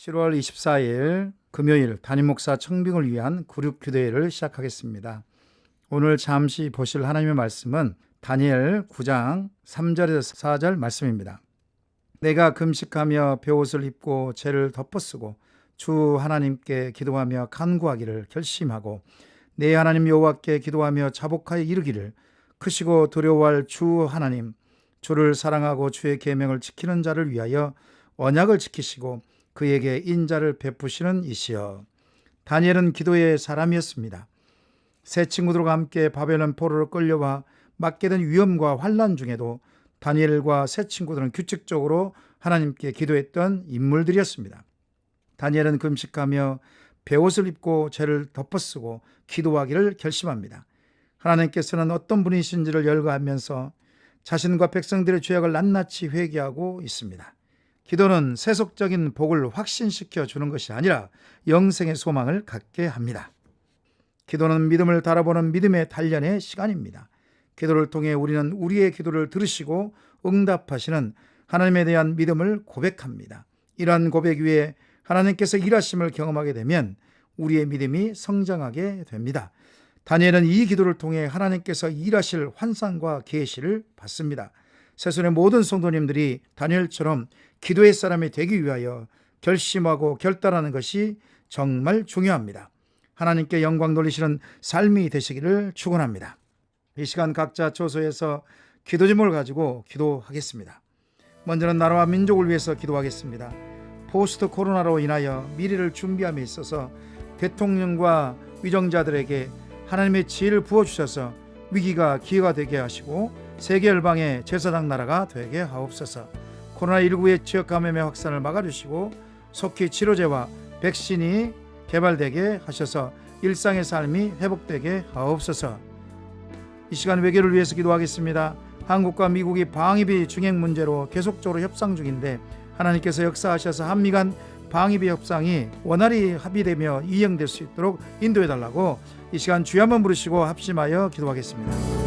7월 24일 금요일 담임목사 청빙을 위한 구륙기도회를 시작하겠습니다. 오늘 잠시 보실 하나님의 말씀은 다니엘 9장 3절에서 4절 말씀입니다. 내가 금식하며 베옷을 입고 죄를 덮어쓰고 주 하나님께 기도하며 간구하기를 결심하고 내 하나님 여호와께 기도하며 자복하여 이르기를 크시고 두려워할 주 하나님, 주를 사랑하고 주의 계명을 지키는 자를 위하여 언약을 지키시고 그에게 인자를 베푸시는 이시여. 다니엘은 기도의 사람이었습니다. 세 친구들과 함께 바벨론 포로로 끌려와 맞게 된 위험과 환난 중에도 다니엘과 세 친구들은 규칙적으로 하나님께 기도했던 인물들이었습니다. 다니엘은 금식하며 베옷을 입고 죄를 덮어쓰고 기도하기를 결심합니다. 하나님께서는 어떤 분이신지를 열거하면서 자신과 백성들의 죄악을 낱낱이 회개하고 있습니다. 기도는 세속적인 복을 확신시켜 주는 것이 아니라 영생의 소망을 갖게 합니다. 기도는 믿음을 달아보는 믿음의 단련의 시간입니다. 기도를 통해 우리는 우리의 기도를 들으시고 응답하시는 하나님에 대한 믿음을 고백합니다. 이러한 고백 위에 하나님께서 일하심을 경험하게 되면 우리의 믿음이 성장하게 됩니다. 다니엘은 이 기도를 통해 하나님께서 일하실 환상과 계시를 받습니다. 새손의 모든 성도님들이 다니엘처럼 기도의 사람이 되기 위하여 결심하고 결단하는 것이 정말 중요합니다. 하나님께 영광 돌리시는 삶이 되시기를 축원합니다. 이 시간 각자 초소에서 기도 제목을 가지고 기도하겠습니다. 먼저는 나라와 민족을 위해서 기도하겠습니다. 포스트 코로나로 인하여 미래를 준비함에 있어서 대통령과 위정자들에게 하나님의 지혜를 부어주셔서 위기가 기회가 되게 하시고 세계 열방의 제사장 나라가 되게 하옵소서. 코로나19의 지역 감염의 확산을 막아주시고 속히 치료제와 백신이 개발되게 하셔서 일상의 삶이 회복되게 하옵소서. 이 시간 외교를 위해서 기도하겠습니다. 한국과 미국이 방위비 중행 문제로 계속적으로 협상 중인데 하나님께서 역사하셔서 한미 간 방위비 협상이 원활히 합의되며 이행될 수 있도록 인도해달라고 이 시간 주여 한번 부르시고 합심하여 기도하겠습니다.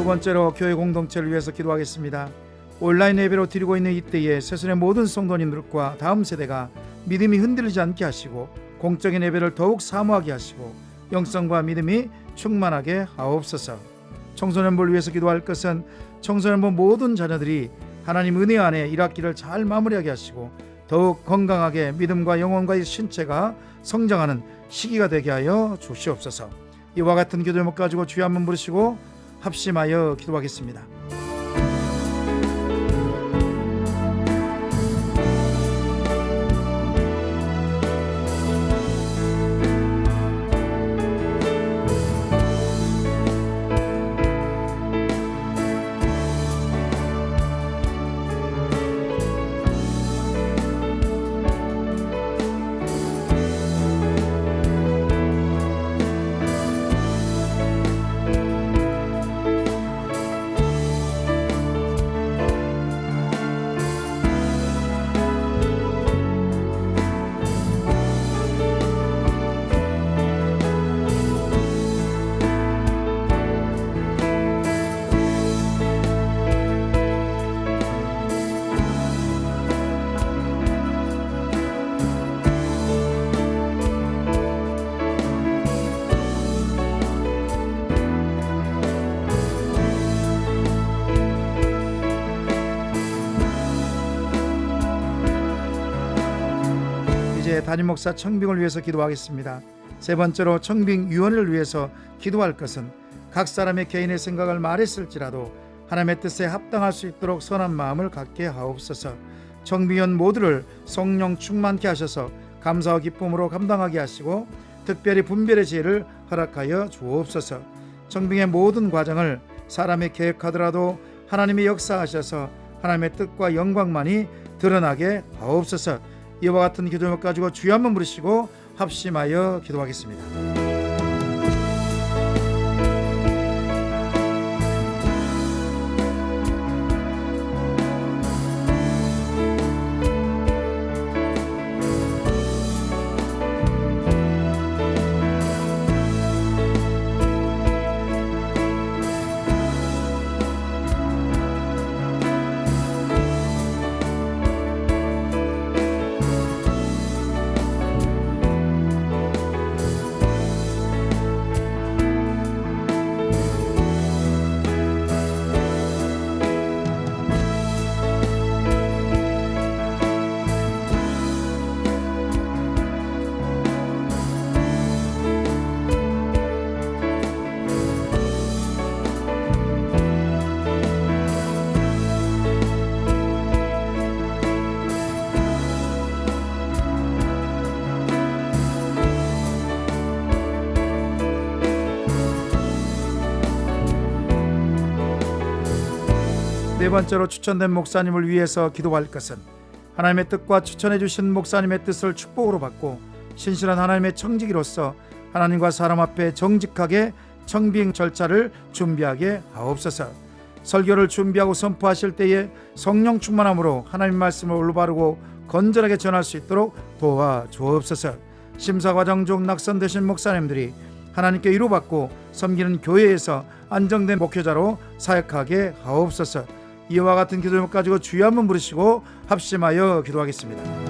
두 번째로 교회 공동체를 위해서 기도하겠습니다. 온라인 예배로 드리고 있는 이때에 새손의 모든 성도님들과 다음 세대가 믿음이 흔들리지 않게 하시고 공적인 예배를 더욱 사모하게 하시고 영성과 믿음이 충만하게 하옵소서. 청소년부를 위해서 기도할 것은 청소년부 모든 자녀들이 하나님 은혜 안에 1학기를 잘 마무리하게 하시고 더욱 건강하게 믿음과 영혼과의 신체가 성장하는 시기가 되게 하여 주시옵소서. 이와 같은 기도 제목 가지고 주여 한번 부르시고 합심하여 기도하겠습니다. 3대 담임 목사 청빙을 위해서 기도하겠습니다. 세 번째로 청빙위원회를 위해서 기도할 것은 각 사람의 개인의 생각을 말했을지라도 하나님의 뜻에 합당할 수 있도록 선한 마음을 갖게 하옵소서. 청빙위원 모두를 성령 충만케 하셔서 감사와 기쁨으로 감당하게 하시고 특별히 분별의 지혜를 허락하여 주옵소서. 청빙의 모든 과정을 사람이 계획하더라도 하나님이 역사하셔서 하나님의 뜻과 영광만이 드러나게 하옵소서. 이와 같은 기도를 가지고 주여 한번 부르시고 합심하여 기도하겠습니다. 네 번째로 추천된 목사님을 위해서 기도할 것은 하나님의 뜻과 추천해 주신 목사님의 뜻을 축복으로 받고 신실한 하나님의 청지기로서 하나님과 사람 앞에 정직하게 청빙 절차를 준비하게 하옵소서. 설교를 준비하고 선포하실 때에 성령 충만함으로 하나님 말씀을 올바르고 건전하게 전할 수 있도록 도와주옵소서. 심사 과정 중 낙선되신 목사님들이 하나님께 위로받고 섬기는 교회에서 안정된 목회자로 사역하게 하옵소서. 이와 같은 기도를 가지고 주여 한번 부르시고 합심하여 기도하겠습니다.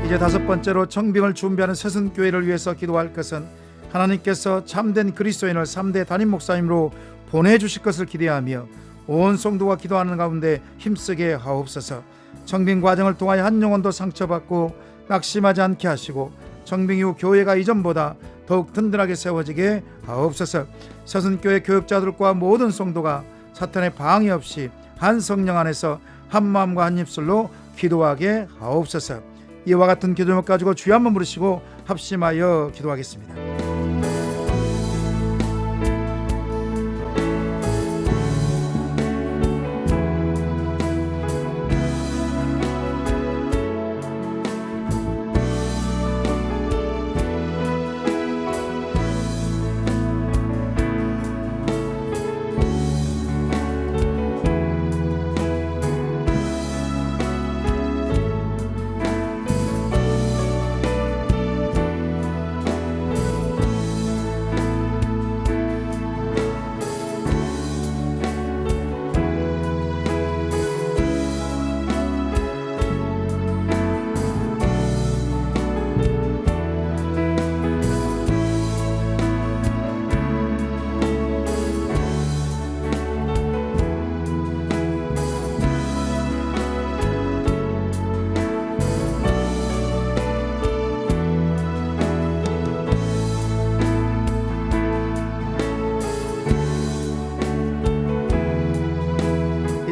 이제 다섯 번째로 청빙을 준비하는 새순교회를 위해서 기도할 것은 하나님께서 참된 그리스도인을 3대 담임 목사님으로 보내주실 것을 기대하며 온 성도가 기도하는 가운데 힘쓰게 하옵소서. 청빙 과정을 통하여 한 영혼도 상처받고 낙심하지 않게 하시고 청빙 이후 교회가 이전보다 더욱 든든하게 세워지게 하옵소서. 새순교회 교육자들과 모든 성도가 사탄의 방해 없이 한 성령 안에서 한 마음과 한 입술로 기도하게 하옵소서. 이와 같은 기도를 가지고 주여 한번 부르시고 합심하여 기도하겠습니다.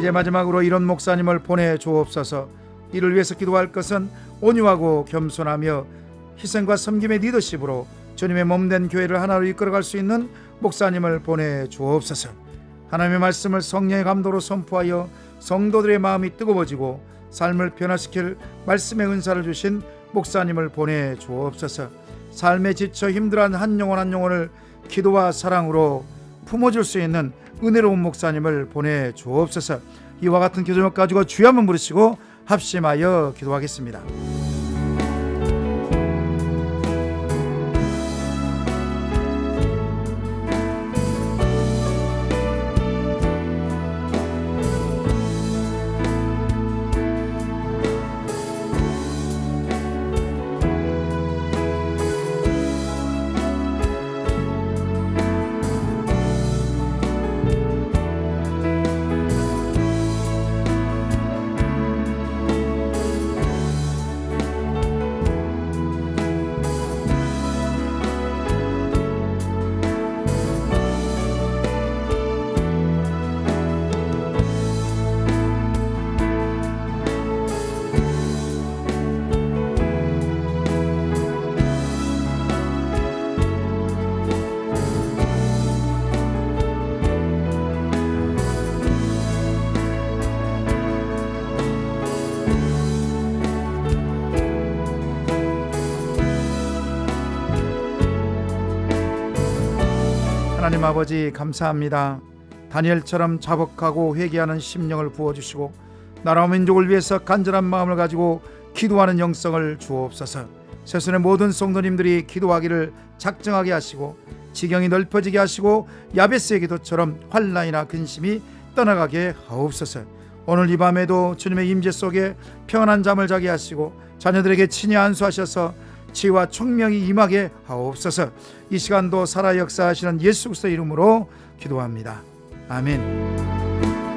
이제 마지막으로 이런 목사님을 보내주옵소서. 이를 위해서 기도할 것은 온유하고 겸손하며 희생과 섬김의 리더십으로 주님의 몸된 교회를 하나로 이끌어갈 수 있는 목사님을 보내주옵소서. 하나님의 말씀을 성령의 감도로 선포하여 성도들의 마음이 뜨거워지고 삶을 변화시킬 말씀의 은사를 주신 목사님을 보내주옵소서. 삶에 지쳐 힘들어한 한 영혼 한 영혼을 기도와 사랑으로 품어줄 수 있는 은혜로운 목사님을 보내주옵소서. 이와 같은 기도 제목 가지고 주여 한번 부르시고 합심하여 기도하겠습니다. 하나님 아버지 감사합니다. 다니엘처럼 자복하고 회개하는 심령을 부어주시고 나라와 민족을 위해서 간절한 마음을 가지고 기도하는 영성을 주옵소서. 세상의 모든 성도님들이 기도하기를 작정하게 하시고 지경이 넓어지게 하시고 야베스의 기도처럼 환난이나 근심이 떠나가게 하옵소서. 오늘 이 밤에도 주님의 임재 속에 평안한 잠을 자게 하시고 자녀들에게 친히 안수하셔서 지혜와 총명이 임하게 하옵소서. 이 시간도 살아 역사하시는 예수 그리스도 이름으로 기도합니다. 아멘.